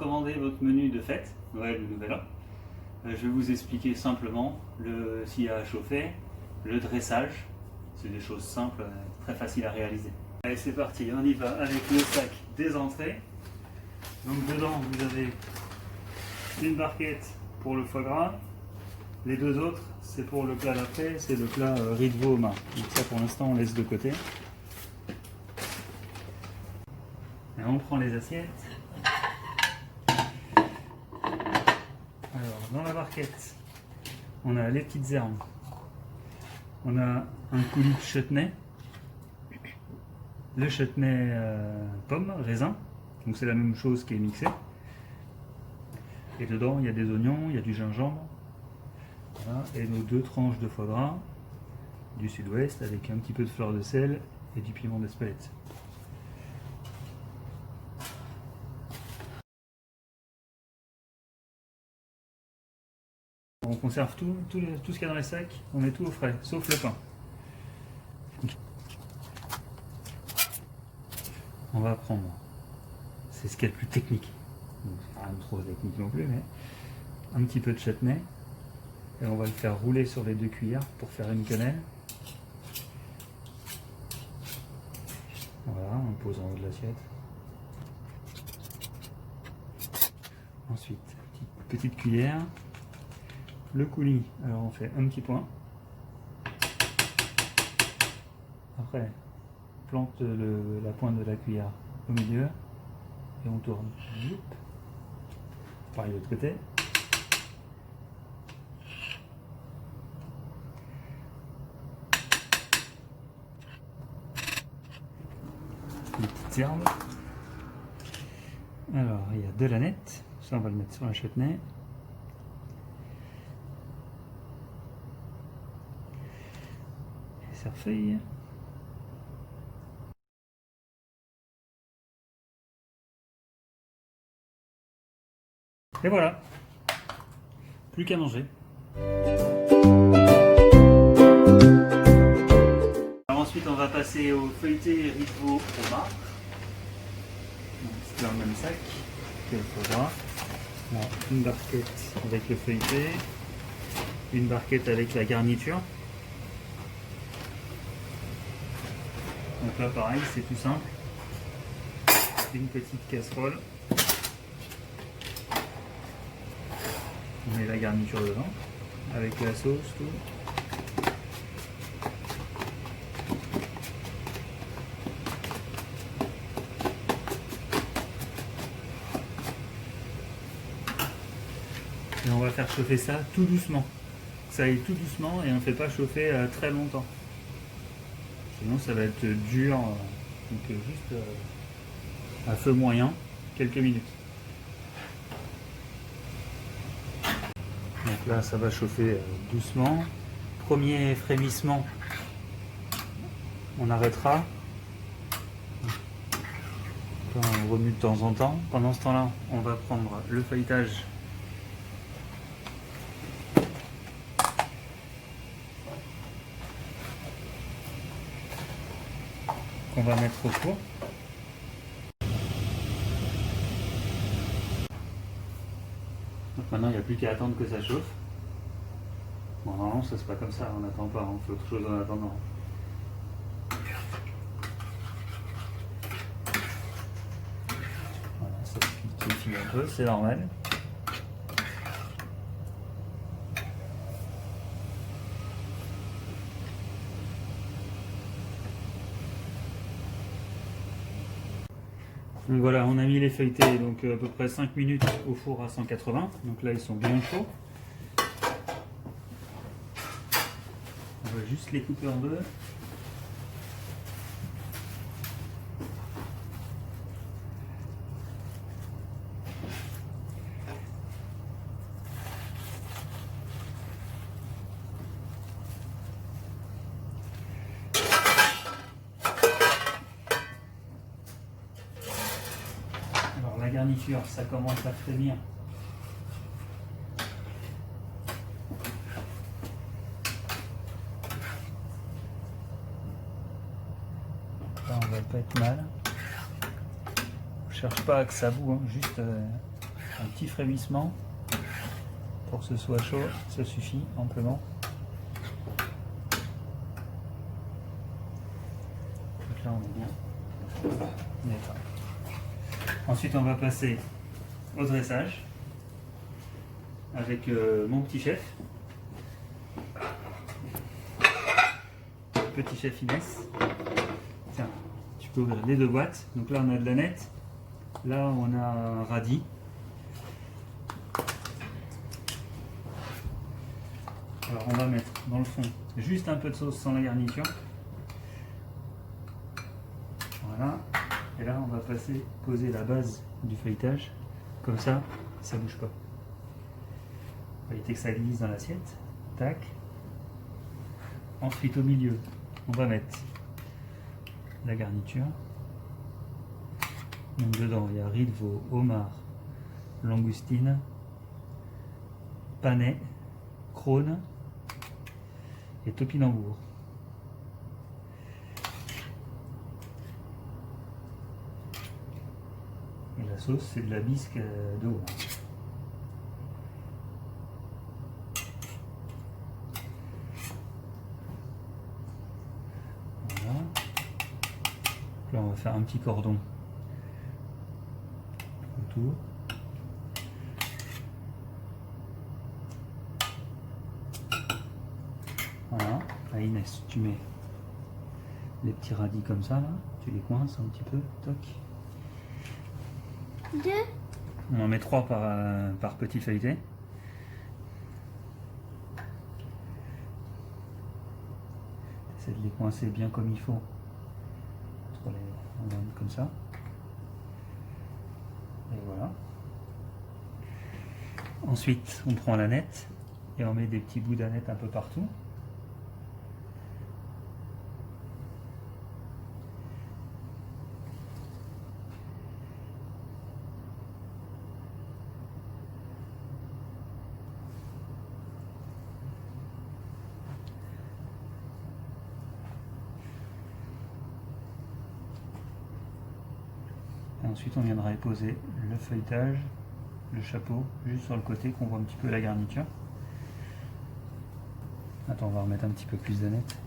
commandez votre menu de fête, Noël ou Nouvel An, je vais vous expliquer simplement le scie à chauffer, le dressage. C'est des choses simples, très faciles à réaliser. Allez, c'est parti, on y va avec le sac des entrées. Donc dedans, vous avez une barquette pour le foie gras. Les deux autres, c'est pour le plat d'après, c'est le plat riz de veau au mar. Donc ça, pour l'instant, on laisse de côté. Et on prend les assiettes. Alors, dans la barquette, on a les petites herbes. On a un coulis de chutney. Le chutney pomme, raisin. Donc c'est la même chose qui est mixée. Et dedans, il y a des oignons, il y a du gingembre. Voilà. Et nos deux tranches de foie gras du sud-ouest avec un petit peu de fleur de sel et du piment d'Espelette. On conserve tout ce qu'il y a dans les sacs, on met tout au frais, sauf le pain. On va prendre, c'est ce qu'il y a de plus technique, donc c'est rien de trop technique non plus, mais un petit peu de chutney, et on va le faire rouler sur les deux cuillères pour faire une quenelle. Voilà, on pose en haut de l'assiette. Ensuite, petite cuillère. Le coulis, alors on fait un petit point. Après, plante la pointe de la cuillère au milieu et on tourne. Pareil de l'autre côté. Les petites herbes. Alors, il y a de l'aneth. Ça, on va le mettre sur la chutney. Cerfeuil. Et voilà, plus qu'à manger. Alors ensuite on va passer au feuilleté riz de veau au mar. C'est dans le même sac que le foie gras. Une barquette avec le feuilleté, une barquette avec la garniture. Donc là pareil, c'est tout simple. Une petite casserole. On met la garniture dedans, avec la sauce, tout. Et on va faire chauffer ça tout doucement. Ça aille tout doucement et on ne fait pas chauffer très longtemps. Sinon ça va être dur, donc juste à feu moyen, quelques minutes. Donc là ça va chauffer doucement. Premier frémissement, on arrêtera. On remue de temps en temps. Pendant ce temps-là, on va prendre le feuilletage. Qu'on va mettre au four. Donc maintenant il n'y a plus qu'à attendre que ça chauffe. Bon, normalement ça se passe comme ça, on n'attend pas, on fait autre chose en attendant. Voilà, ça suffit un peu, c'est normal. Donc voilà, on a mis les feuilletés donc à peu près 5 minutes au four à 180. Donc là ils sont bien chauds. On va juste les couper en deux. Alors la garniture, ça commence à frémir. Là, on va pas être mal. On cherche pas que ça boue, hein, juste un petit frémissement pour que ce soit chaud, ça suffit amplement. Donc là on est bien. D'accord. Ensuite on va passer au dressage avec mon petit chef. Petit chef Inès. Tiens, tu peux ouvrir les deux boîtes. Donc là on a de la nette, là on a un radis. Alors on va mettre dans le fond juste un peu de sauce sans la garniture. Voilà. Et là on va poser la base du feuilletage. Comme ça bouge pas. On va éviter que ça glisse dans l'assiette. Tac. Ensuite au milieu, on va mettre la garniture. Donc dedans il y a riz de veau, homard, langoustine, panais, crône et topinambour. Et la sauce c'est de la bisque de homard. Voilà. Là on va faire un petit cordon autour. Voilà. À Inès, tu mets les petits radis comme ça là, tu les coinces un petit peu, toc. On en met 3 par petit feuilleté. Essaie de les coincer bien comme il faut. On va mettre comme ça. Et voilà. Ensuite, on prend la nette et on met des petits bouts d'aneth un peu partout. Et ensuite, on viendra y poser le feuilletage, le chapeau, juste sur le côté, qu'on voit un petit peu la garniture. Attends, on va remettre un petit peu plus d'aneth.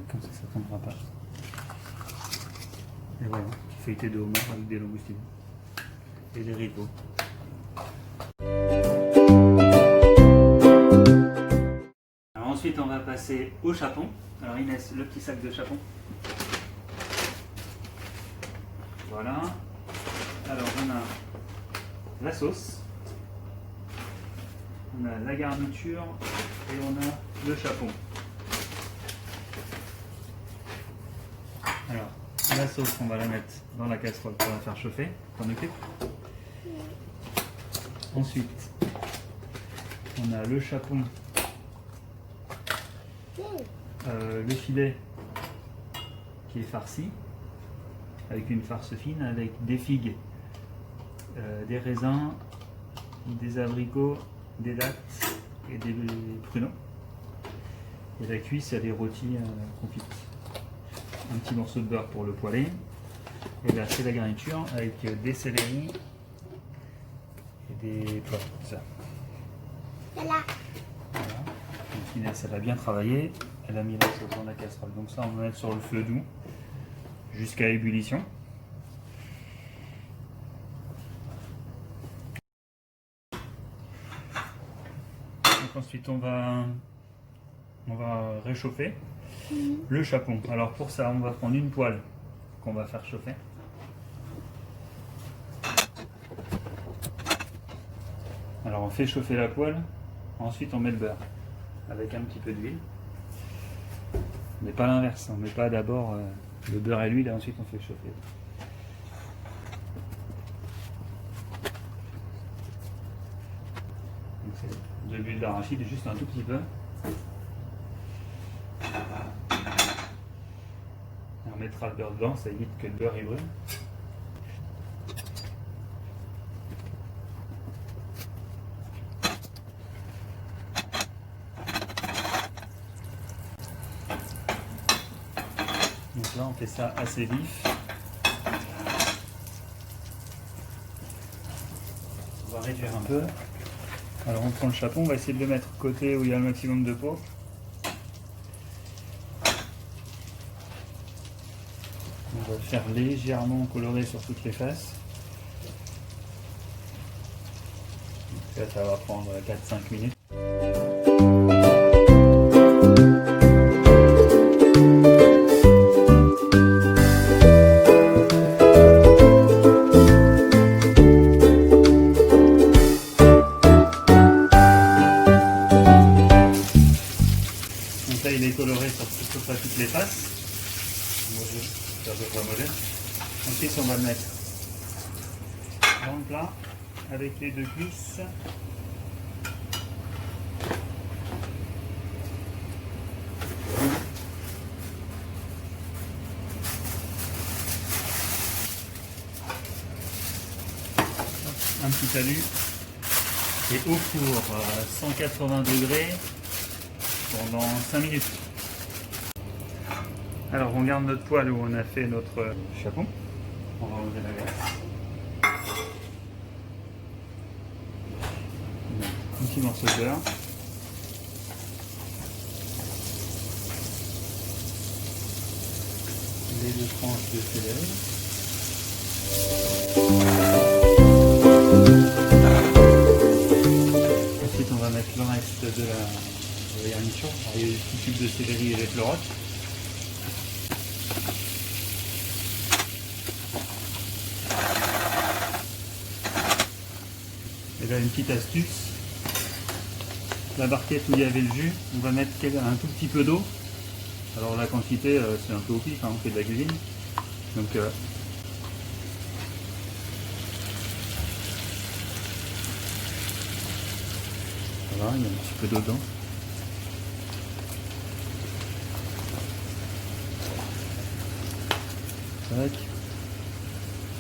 Comme ça ne tombera pas. Et voilà, petit feuilleté de homard avec des langoustines et des riz de veau. Alors ensuite on va passer au chapon. Alors Inès, le petit sac de chapon. Voilà. Alors on a la sauce, on a la garniture et on a le chapon. Alors, la sauce, on va la mettre dans la casserole pour la faire chauffer. T'en occupes? Ensuite, on a le chapon, le filet qui est farci, avec une farce fine, avec des figues, des raisins, des abricots, des dattes et des pruneaux. Et la cuisse, il y a des rôtis confites. Un petit morceau de beurre pour le poêler. Et là c'est la garniture avec des céleris et des pois. Ça. Voilà. Donc Inès elle a bien travaillé. Elle a mis la sauce dans la casserole. Donc ça on va mettre sur le feu doux jusqu'à ébullition. Donc ensuite on va réchauffer le chapon. Alors pour ça, on va prendre une poêle qu'on va faire chauffer. Alors on fait chauffer la poêle, ensuite on met le beurre avec un petit peu d'huile. Mais pas l'inverse, on ne met pas d'abord le beurre et l'huile et ensuite on fait chauffer. Donc c'est de l'huile d'arachide, juste un tout petit peu. On mettra le beurre dedans, ça évite que le beurre il brûle. Donc là on fait ça assez vif. On va réduire un peu. Alors on prend le chapon, on va essayer de le mettre côté où il y a le maximum de peau. On va le faire légèrement coloré sur toutes les faces. Donc là, ça va prendre 4-5 minutes. Donc là il est coloré sur toutes les faces. C'est à peu près moderne. Ensuite on va le mettre dans le plat avec les deux cuisses. Un petit talus et au four à 180 degrés pendant 5 minutes. Alors on garde notre poêle où on a fait notre chapon. On va enlever la graisse. Un petit morceau de beurre. Les deux tranches de céleri. Ensuite on va mettre le reste de la garniture. Alors, il y a des petits cubes de céleri et des pleurotes. Et là une petite astuce, la barquette où il y avait le jus, on va mettre un tout petit peu d'eau. Alors la quantité c'est un peu au pif, hein, on fait de la cuisine. Donc voilà, il y a un petit peu d'eau dedans. Tac.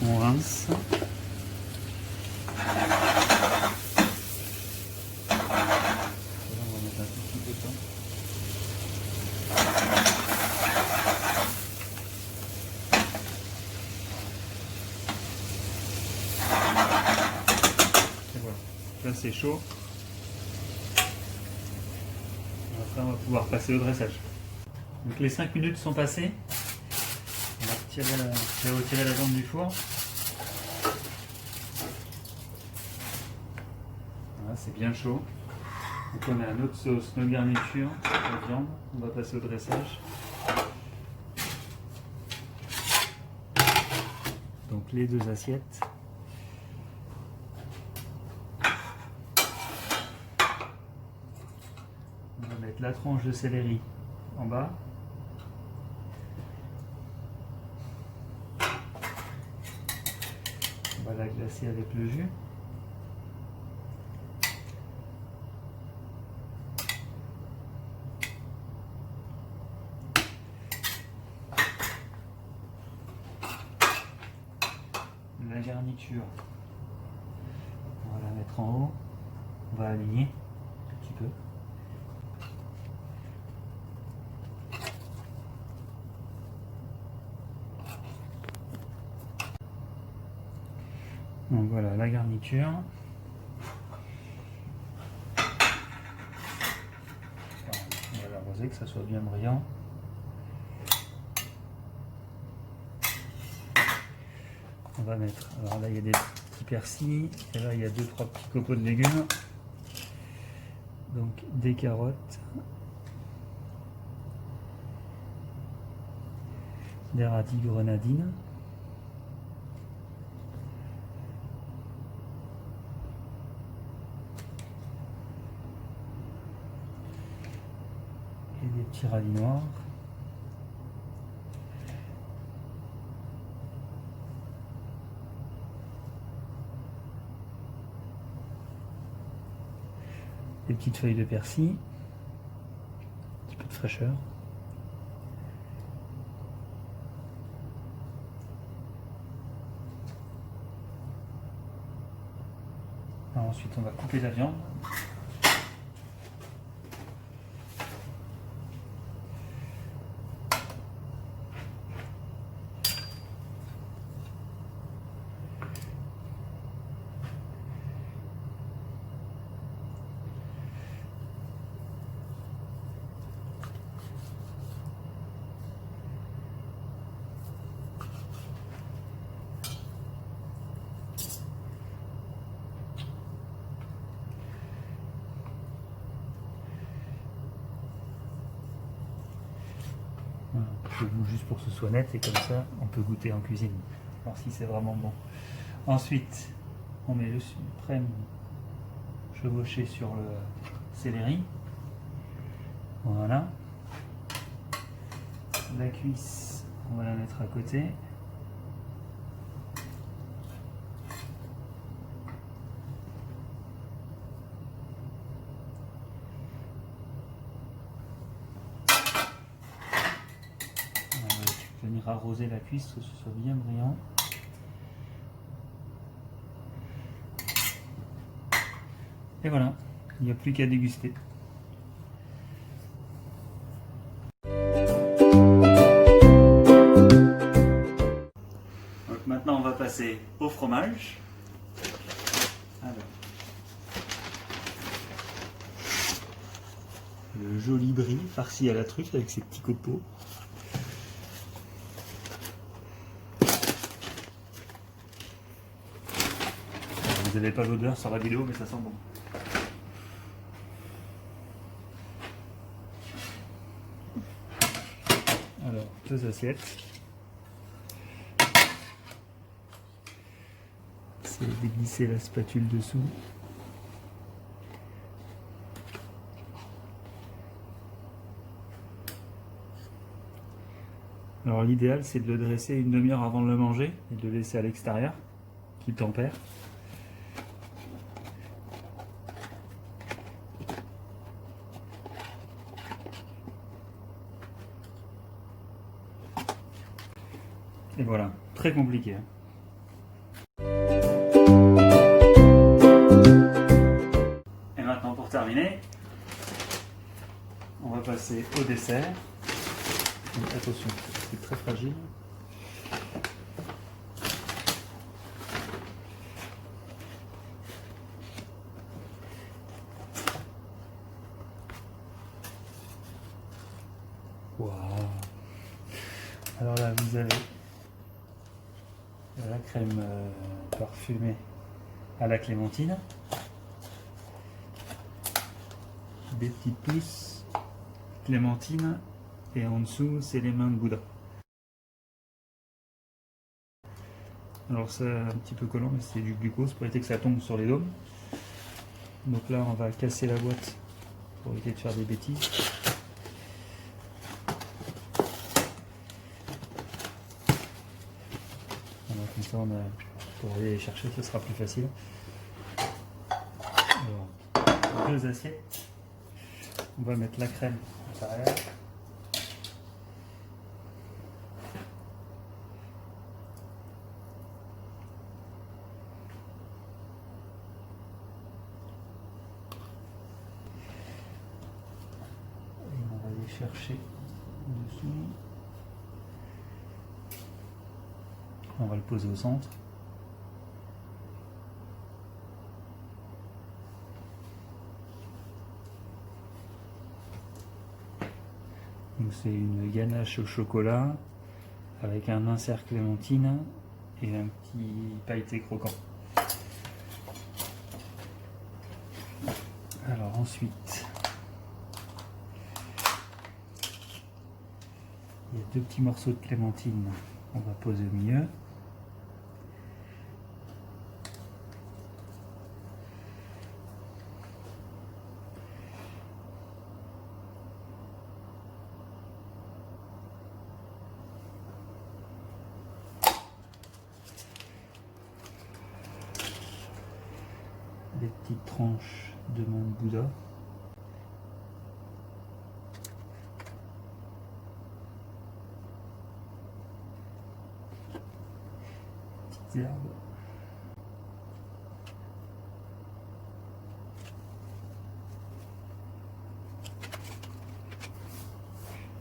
On rince. Là c'est chaud. Après on va pouvoir passer au dressage. Donc les 5 minutes sont passées. On va retirer la viande du four. Voilà, c'est bien chaud. Donc on a notre sauce, notre garniture, la viande. On va passer au dressage. Donc les deux assiettes. On va mettre la tranche de céleri en bas. On va la glacer avec le jus. La garniture, on va la mettre en haut. On va aligner un petit peu. Donc voilà la garniture. On va l'arroser, que ça soit bien brillant. On va mettre, alors là il y a des petits persils, et là il y a 2-3 petits copeaux de légumes. Donc des carottes, des radis grenadines, et des petits radis noirs. Des petites feuilles de persil, un petit peu de fraîcheur. Alors ensuite on va couper la viande. peu de goût juste pour que ce soit net et comme ça on peut goûter en cuisine, voir si c'est vraiment bon. Ensuite on met le suprême chevauché sur le céleri. Voilà. La cuisse, on va la mettre à côté. On va venir arroser la cuisse pour que ce soit bien brillant. Et voilà, il n'y a plus qu'à déguster. Donc maintenant on va passer au fromage. Alors, le joli brie farci à la truffe avec ses petits copeaux. Vous n'avez pas l'odeur sur la vidéo, mais ça sent bon. Alors, 2 assiettes. C'est de glisser la spatule dessous. Alors l'idéal c'est de le dresser une demi-heure avant de le manger et de le laisser à l'extérieur, qu'il tempère. Et voilà, très compliqué. Et maintenant pour terminer, on va passer au dessert. Donc, attention, c'est très fragile. Wow. Alors là, vous avez la crème parfumée à la clémentine, des petites pousses, clémentine, et en dessous c'est les mains de Bouddha. Alors c'est un petit peu collant, mais c'est du glucose pour éviter que ça tombe sur les dômes. Donc là on va casser la boîte pour éviter de faire des bêtises. Voilà, comme ça on a, pour aller les chercher, ce sera plus facile. Alors, 2 assiettes. On va mettre la crème à l'intérieur. Et on va aller chercher dessous. On va le poser au centre. Donc c'est une ganache au chocolat avec un insert clémentine et un petit pailleté croquant. Alors ensuite, il y a 2 petits morceaux de clémentine, on va poser au milieu. Des petites tranches de main de Bouddha. Petites herbes.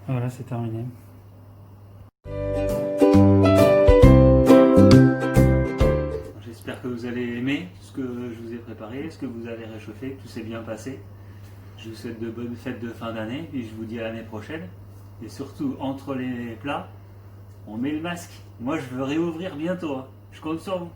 Voilà, c'est terminé. J'espère que vous allez aimer ce que je vous ai préparé, ce que vous avez réchauffé, que tout s'est bien passé. Je vous souhaite de bonnes fêtes de fin d'année, puis je vous dis à l'année prochaine. Et surtout, entre les plats, on met le masque. Moi, je veux réouvrir bientôt, hein. Je compte sur vous.